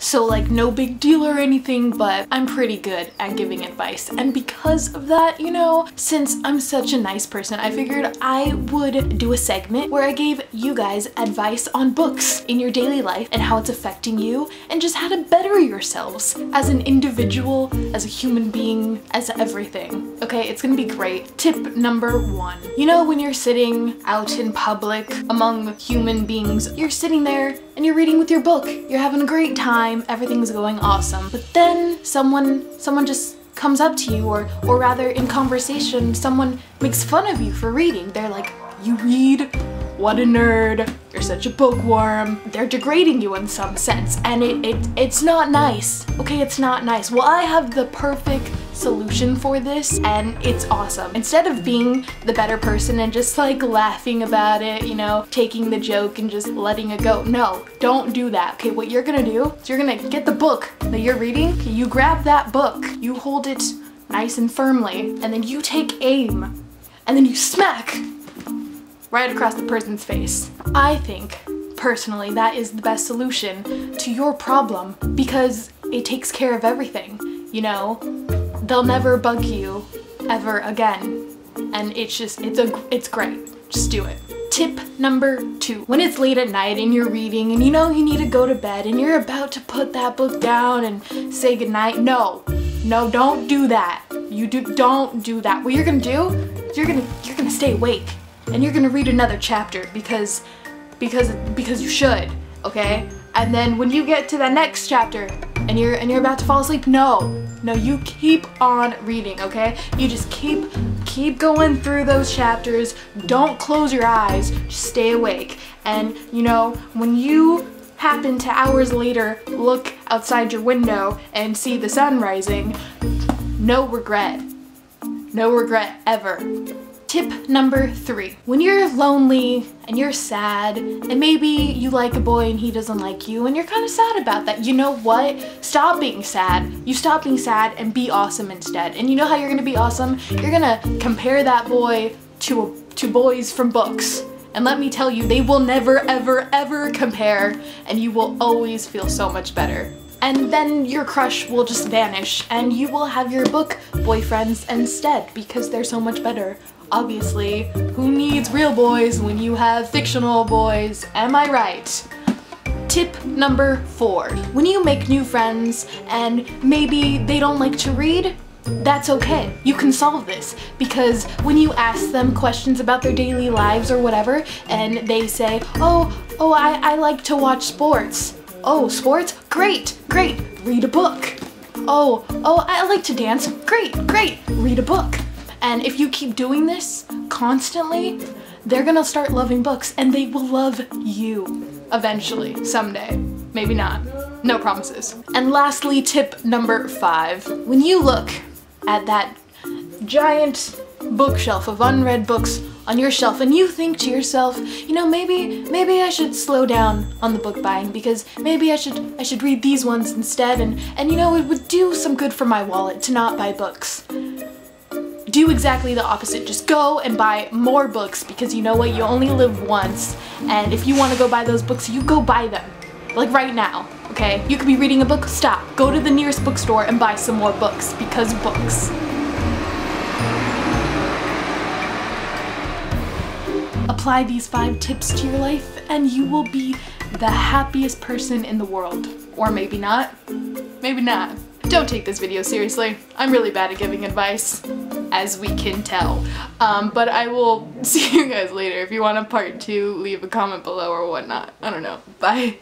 so like no big deal or anything, but I'm pretty good at giving advice. And because of that, you know, since I'm such a nice person, I figured I would do a segment where I gave you guys advice on books in your daily life and how it's affecting you and just how to better yourselves as an individual, as a human being, as everything. Okay, it's gonna be great. Tip number 1. You know, when you're sitting out in public among human beings, you're sitting there and you're reading with your book. You're having a great time, everything's going awesome. But then someone just comes up to you, or rather in conversation, someone makes fun of you for reading. They're like, you read? What a nerd, you're such a bookworm. They're degrading you in some sense, and it's not nice, okay? It's not nice. Well, I have the perfect solution for this, and it's awesome. Instead of being the better person and just like laughing about it, you know, taking the joke and just letting it go, no, don't do that. Okay, what you're gonna do is you're gonna get the book that you're reading, you grab that book, you hold it nice and firmly, and then you take aim, and then you smack right across the person's face. I think, personally, that is the best solution to your problem because it takes care of everything, you know? They'll never bug you ever again, and it's great. Just do it. Tip number 2. When it's late at night and you're reading and you know you need to go to bed and you're about to put that book down and say goodnight, no, don't do that. Don't do that. What you're gonna do is you're gonna stay awake. And you're gonna read another chapter because you should, okay? And then when you get to the next chapter and you're about to fall asleep, no, you keep on reading, okay? You just keep going through those chapters. Don't close your eyes, just stay awake. And you know, when you happen to hours later look outside your window and see the sun rising, no regret ever. Tip number 3. When you're lonely and you're sad and maybe you like a boy and he doesn't like you and you're kind of sad about that, you know what? Stop being sad. You stop being sad and be awesome instead. And you know how you're gonna be awesome? You're gonna compare that boy to boys from books. And let me tell you, they will never ever compare, and you will always feel so much better. And then your crush will just vanish and you will have your book boyfriends instead because they're so much better. Obviously, who needs real boys when you have fictional boys? Am I right? Tip number 4. When you make new friends and maybe they don't like to read, that's okay. You can solve this because when you ask them questions about their daily lives or whatever and they say, I like to watch sports. Oh, sports? Great. Read a book. Oh, I like to dance. Great. Read a book. And if you keep doing this constantly, they're gonna start loving books and they will love you eventually, someday. Maybe not. No promises. And lastly, tip number 5. When you look at that giant bookshelf of unread books on your shelf and you think to yourself, you know, maybe I should slow down on the book buying because maybe I should read these ones instead, and you know, it would do some good for my wallet to not buy books. Do exactly the opposite. Just go and buy more books because you know what? You only live once, and if you want to go buy those books, you go buy them. Like right now, okay? You could be reading a book, stop. Go to the nearest bookstore and buy some more books because books. Apply these 5 tips to your life and you will be the happiest person in the world. Or maybe not. Maybe not. Don't take this video seriously. I'm really bad at giving advice, as we can tell. But I will see you guys later. If you want a part 2, leave a comment below or whatnot. I don't know. Bye.